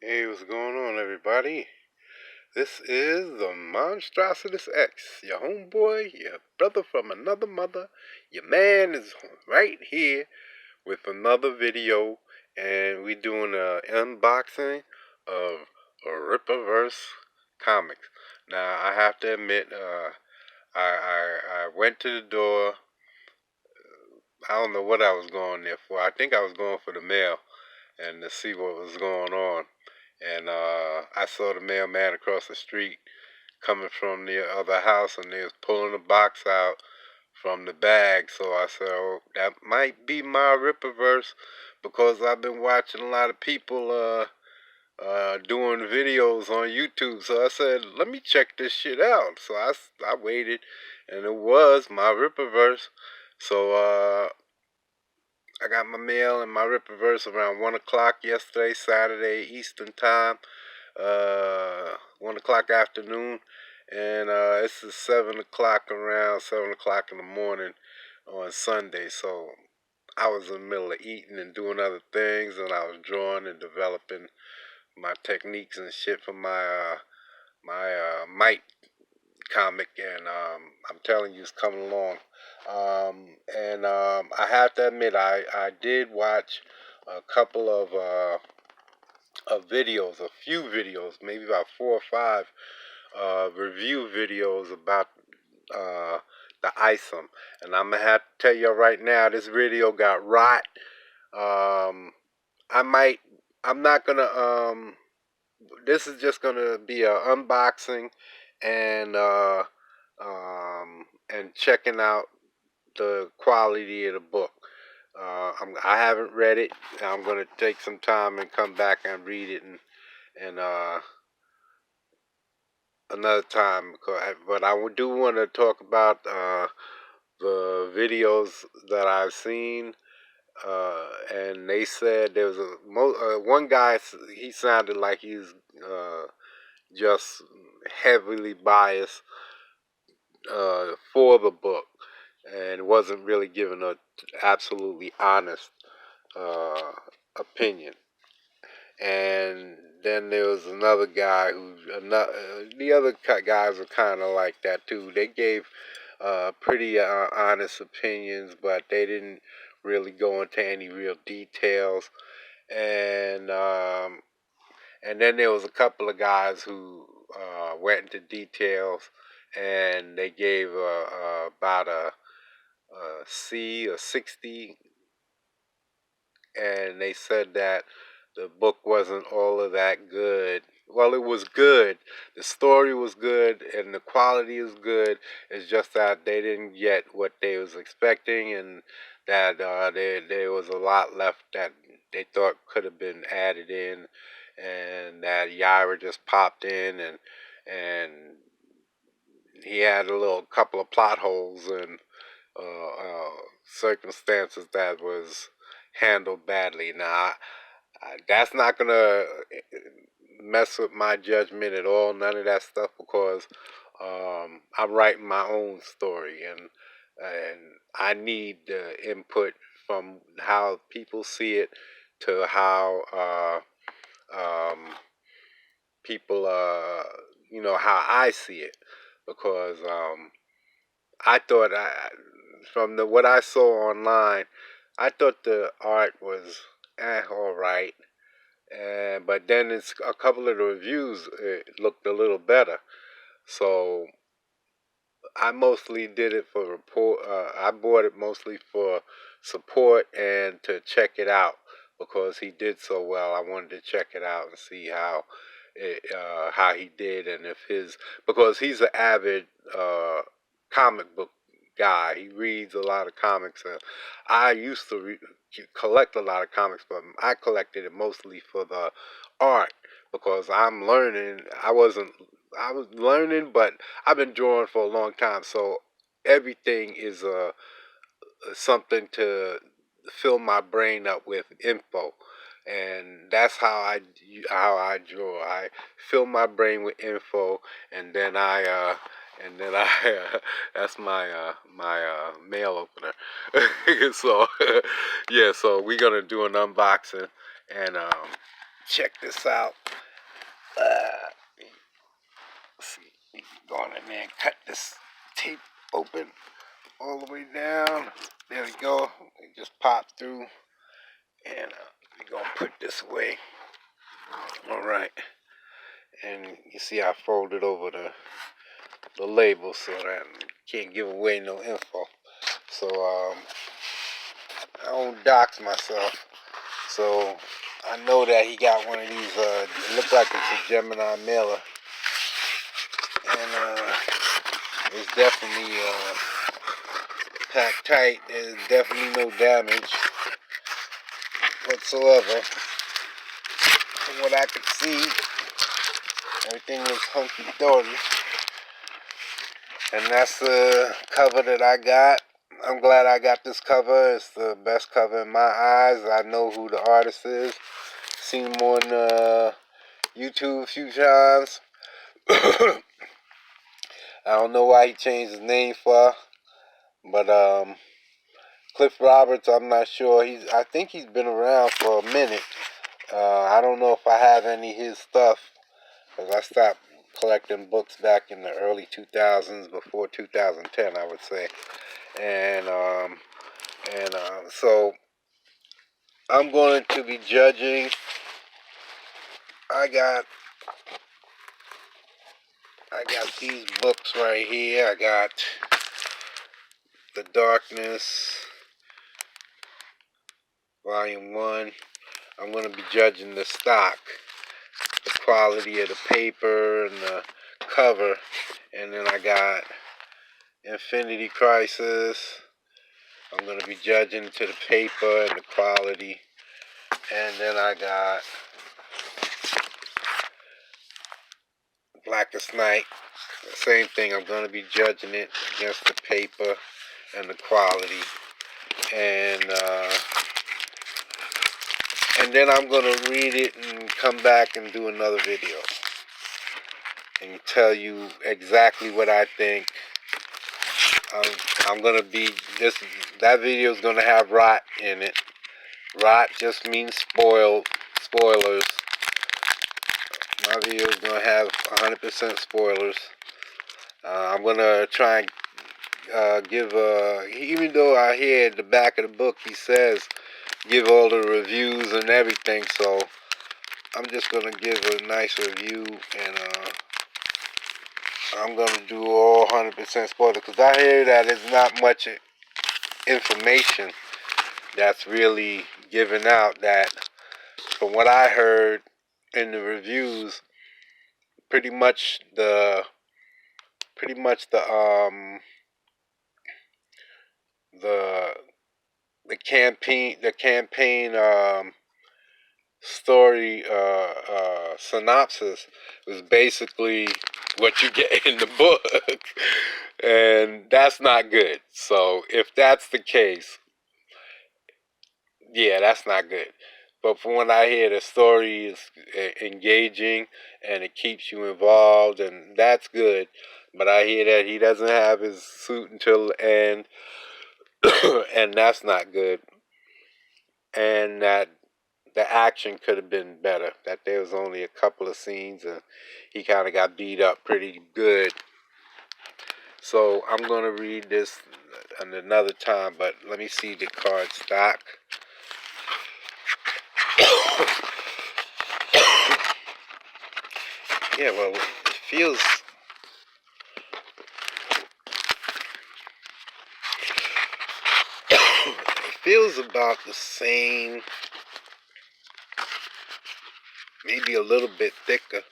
Hey, what's going on, everybody? This is the Monstrositus X, your homeboy, your brother from another mother. Your man is right here with another video, and we doing an unboxing of a Rippaverse comics. Now, I have to admit, I went to the door. I don't know what I was going there for. I think I was going for the mail and to see what was going on. And I saw the mailman across the street coming from the other house, and they was pulling the box out from the bag. So I said, "Oh, that might be my Rippaverse," because I've been watching a lot of people doing videos on YouTube. So I said, "Let me check this shit out." So I waited, and it was my Rippaverse. So I got my mail and my Rippaverse around 1 o'clock yesterday, Saturday Eastern time. 1 o'clock afternoon, and this is 7 o'clock, around 7 o'clock in the morning on Sunday. So I was in the middle of eating and doing other things, and I was drawing and developing my techniques and shit for my Mike comic, and I'm telling you, it's coming along. And I have to admit, I did watch a couple of videos, a few videos, maybe about 4 or 5 review videos about uh, the ISOM. And I'm gonna have to tell you right now, this video got rot. Um, I might, I'm not gonna. This is just gonna be a unboxing and and checking out the quality of the book. I haven't read it. I'm gonna take some time and come back and read it and another time. But I do want to talk about the videos that I've seen, and they said there was one guy. He sounded like he's just heavily biased for the book, and wasn't really giving a absolutely honest uh, opinion. And then there was another guy the other guys were kind of like that too. They gave pretty honest opinions, but they didn't really go into any real details. And and then there was a couple of guys who went into details, and they gave about a C, a 60, and they said that the book wasn't all of that good. Well, it was good. The story was good, and the quality is good. It's just that they didn't get what they was expecting, and that there was a lot left that they thought could have been added in, and that Yaira just popped in, and he had a little couple of plot holes and circumstances that was handled badly. Now, that's not gonna mess with my judgment at all. None of that stuff, because I'm writing my own story, and I need the input from how people see it to how people how I see it, because I thought from what I saw online, I thought the art was all right, and but then it's a couple of the reviews, it looked a little better. So I mostly did it for report. I bought it mostly for support and to check it out, because he did so well. I wanted to check it out and see how he did, and if his, because he's an avid comic book guy. He reads a lot of comics. I used to collect a lot of comics, but I collected it mostly for the art, because I'm learning. I was learning, but I've been drawing for a long time, so everything is something to fill my brain up with info, and that's how I draw. I fill my brain with info, and then that's my mail opener. So yeah, so we're gonna do an unboxing, and check this out. Let's see, go on in there and cut this tape open all the way down. There we go. It just popped through, and we're gonna put this away. All right, and you see I folded over the label so that can't give away no info. So I don't dox myself. So I know that he got one of these. It looked like it's a Gemini mailer, and it's definitely packed tight. There's definitely no damage whatsoever. From what I could see, everything was hunky-dory. And that's the cover that I got. I'm glad I got this cover. It's the best cover in my eyes. I know who the artist is. Seen him on YouTube a few times. I don't know why he changed his name for, but Cliff Roberts, I'm not sure. I think he's been around for a minute. I don't know if I have any of his stuff, because I stopped collecting books back in the early 2000s, before 2010, I would say. And so I'm going to be judging. I got these books right here. I got The Darkness, Volume 1. I'm going to be judging the stock, the quality of the paper and the cover. And then I got Infinity Crisis. I'm going to be judging to the paper and the quality. And then I got Blackest Night. Same thing. I'm going to be judging it against the paper and the quality. And then I'm going to read it and come back and do another video and tell you exactly what I think. I'm going to be, that video is going to have rot in it. Rot just means spoilers. My video is going to have 100% spoilers. I'm going to try and give, even though I hear at the back of the book he says give all the reviews and everything, so I'm just going to give a nice review, and I'm going to do all 100% spoilers, because I hear that there's not much information that's really given out. That from what I heard in the reviews, pretty much the campaign story synopsis was basically what you get in the book, and that's not good. So if that's the case, yeah, that's not good. But from what I hear, the story is engaging and it keeps you involved, and that's good. But I hear that he doesn't have his suit until the end, and that's not good. And that the action could have been better. That there was only a couple of scenes, and he kind of got beat up pretty good. So I'm going to read this at another time, but let me see the card stock. Yeah, well, it feels about the same, maybe a little bit thicker.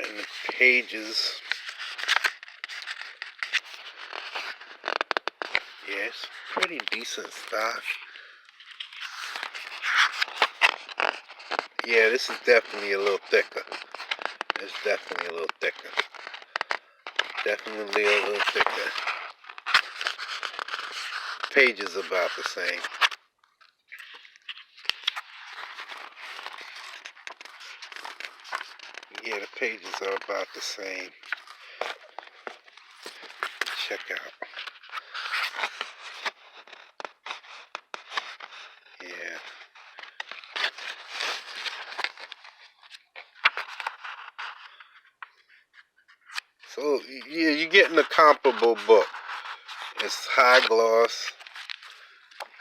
And the pages, yeah, it's pretty decent stock. Yeah, this is definitely a little thicker. It's definitely a little thicker. Definitely a little thicker. Pages about the same. Yeah, the pages are about the same. Check out. Yeah. So yeah, you're getting a comparable book. It's high gloss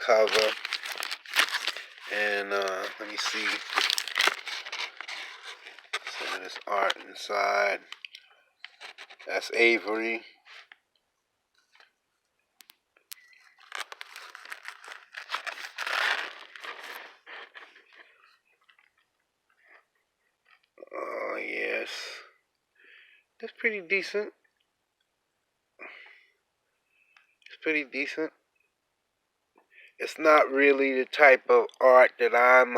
cover, and let me see some of this art inside. That's Avery. Oh yes, that's pretty decent. It's pretty decent. It's not really the type of art that I'm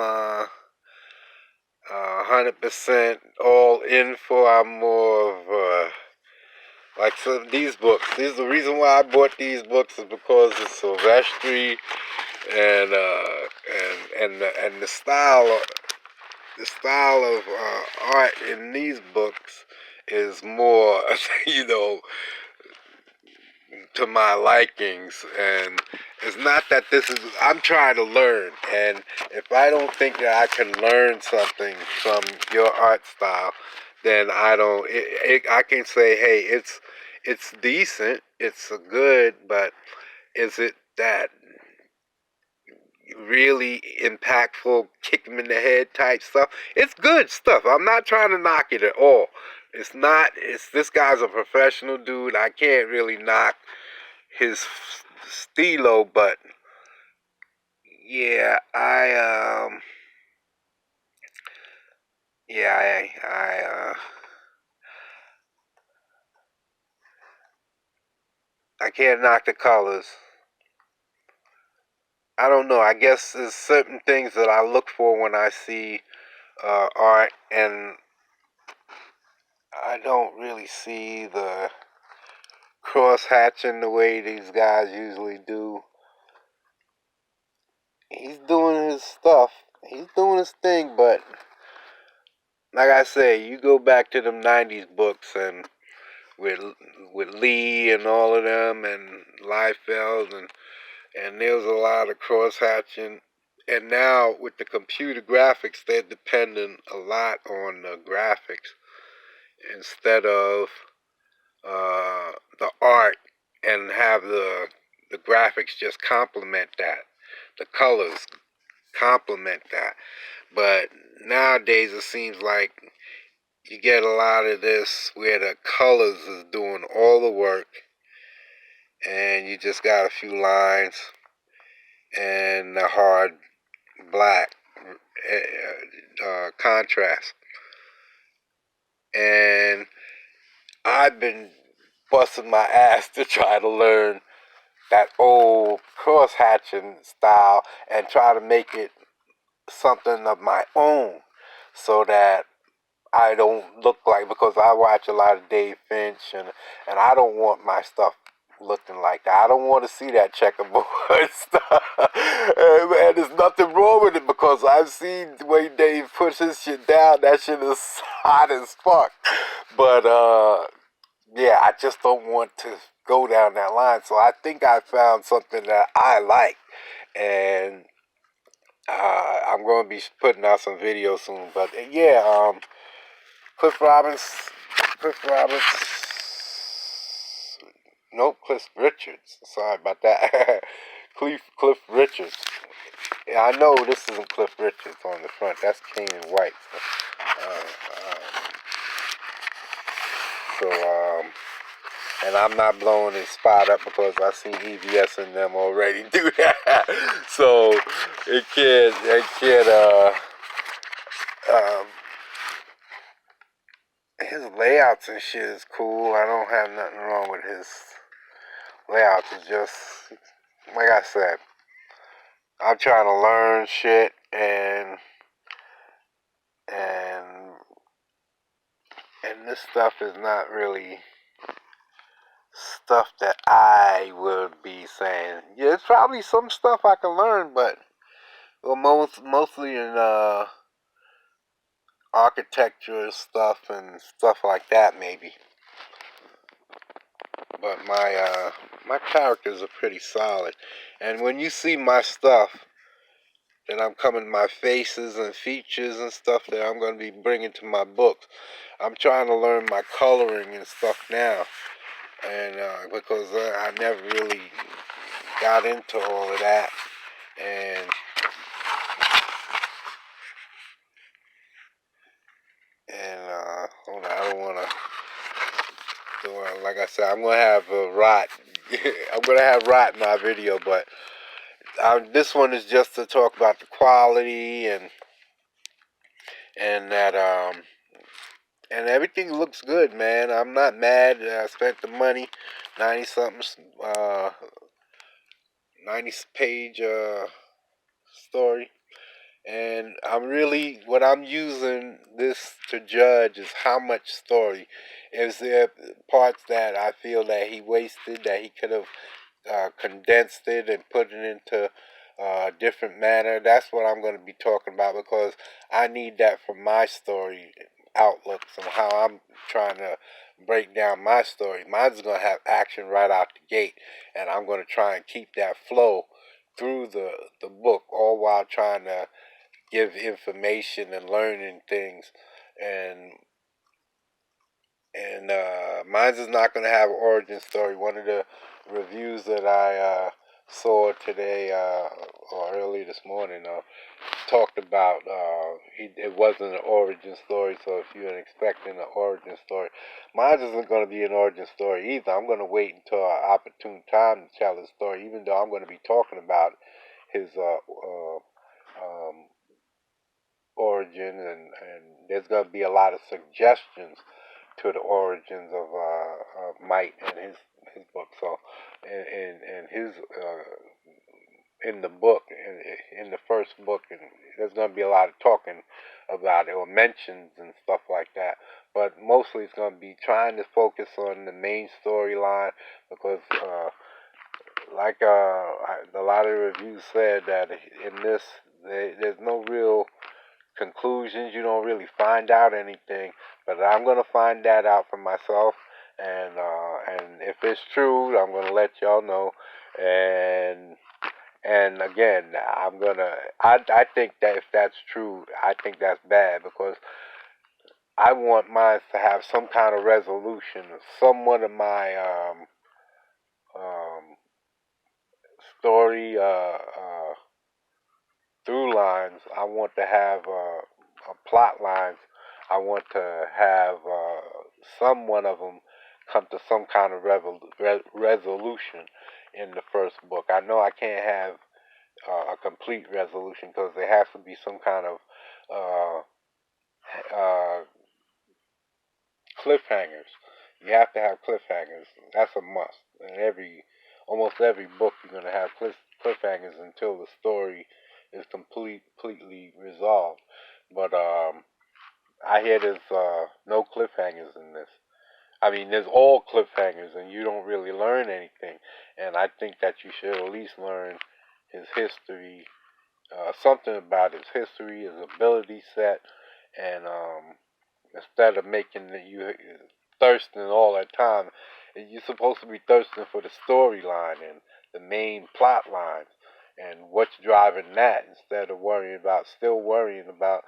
100% all in for. I'm more of like so these books. This is the reason why I bought these books is because it's Sylvester and the style of art in these books is more you know to my likings. And it's not that this is I'm trying to learn, and if I don't think that I can learn something from your art style, then I don't I can say, hey, it's decent, it's a good, but is it that really impactful, kick him in the head type stuff? It's good stuff. I'm not trying to knock it at all. It's not. It's this guy's a professional dude. I can't really knock his stilo, but yeah, yeah, I can't knock the colors. I don't know. I guess there's certain things that I look for when I see art, and I don't really see the cross hatching the way these guys usually do. He's doing his stuff. He's doing his thing, but like I say, you go back to them '90s books and with with Lee and all of them and Liefeld and there's a lot of cross hatching. And now with the computer graphics, they're dependent a lot on the graphics instead of the art, and have the graphics just complement that, the colors complement that. But nowadays it seems like you get a lot of this where the colors is doing all the work, and you just got a few lines and the hard black contrast. And I've been busting my ass to try to learn that old cross hatching style and try to make it something of my own, so that I don't look like, because I watch a lot of Dave Finch, and I don't want my stuff looking like that. I don't want to see that checkerboard stuff. And there's nothing wrong with it, because I've seen the way Dave puts his shit down. That shit is hot as fuck. But yeah, I just don't want to go down that line. So I think I found something that I like, and I'm going to be putting out some videos soon. But yeah, Cliff Robbins, Cliff Robbins, nope, Cliff Richards. Sorry about that. Cliff Richards. Yeah, I know this isn't Cliff Richards on the front. That's Keenan White. So, and I'm not blowing his spot up because I see EVS in them already do that. So um, his layouts and shit is cool. I don't have nothing wrong with his layouts. It's just, like I said, I'm trying to learn shit, and and this stuff is not really stuff that I would be saying. Yeah, it's probably some stuff I can learn, but well, mostly in architecture stuff and stuff like that, maybe. But my characters are pretty solid, and when you see my stuff, that I'm coming, my faces and features and stuff that I'm going to be bringing to my books. I'm trying to learn my coloring and stuff now, and because I never really got into all of that, and hold on, I don't want to. Like I said, I'm gonna have rot. I'm gonna have rot in my video, but this one is just to talk about the quality and that and everything looks good, man. I'm not mad. I spent the money, 90 something, 90 page story. And I'm really, what I'm using this to judge is how much story. Is there parts that I feel that he wasted, that he could have condensed it and put it into a different manner? That's what I'm going to be talking about, because I need that for my story outlooks and how I'm trying to break down my story. Mine's going to have action right out the gate, and I'm going to try and keep that flow through the book, all while trying to give information and learning things. and mine's is not going to have an origin story. One of the reviews that I saw today or early this morning talked about it wasn't an origin story. So if you're expecting an origin story, mine isn't going to be an origin story either. I'm going to wait until an opportune time to tell his story, even though I'm going to be talking about his origin, and there's going to be a lot of suggestions to the origins of Might and his book. So, and his in the book, in the first book, and there's going to be a lot of talking about it or mentions and stuff like that. But mostly, it's going to be trying to focus on the main storyline, because, a lot of reviews said that in this, there's no real conclusions. You don't really find out anything, but I'm gonna find that out for myself, and if it's true, I'm gonna let y'all know. And again, I think that if that's true, I think that's bad, because I want mine to have some kind of resolution. Somewhat of my um, story through lines. I want to have plot lines. I want to have some one of them come to some kind of resolution in the first book. I know I can't have a complete resolution, because there has to be some kind of uh, cliffhangers. You have to have cliffhangers. That's a must. In almost every book, you're going to have cliffhangers until the story is completely resolved. But I hear there's no cliffhangers in this. I mean, there's all cliffhangers, and you don't really learn anything. And I think that you should at least learn his history, something about his history, his ability set, and instead of making you thirsting all that time, you're supposed to be thirsting for the storyline and the main plot lines and what's driving that, instead of still worrying about,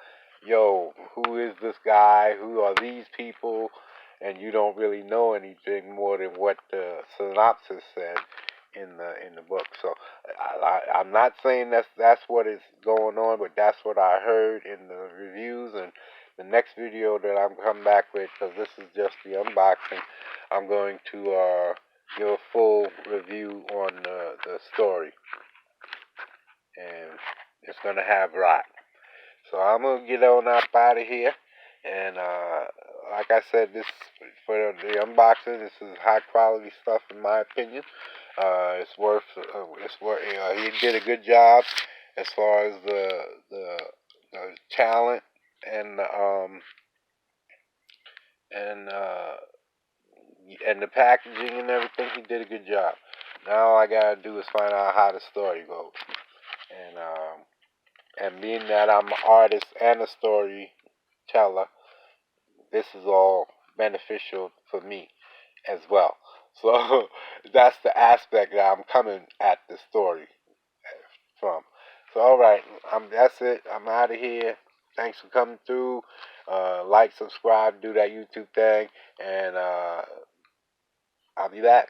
yo, who is this guy? Who are these people? And you don't really know anything more than what the synopsis said in the book. So I'm not saying that's what is going on, but that's what I heard in the reviews. And the next video that I'm coming back with, because this is just the unboxing, I'm going to give a full review on the story, and it's gonna have rock. So I'm gonna get on up out of here, and like I said, this for the unboxing. This is high quality stuff, in my opinion. It's worth. It's worth. He did a good job as far as the talent and and uh, and the packaging and everything. He did a good job. Now all I gotta do is find out how the story goes, and being that I'm an artist and a storyteller, this is all beneficial for me as well. So that's the aspect that I'm coming at the story from. So all right, That's it. I'm out of here. Thanks for coming through. Like, subscribe, do that YouTube thing, and I'll be back.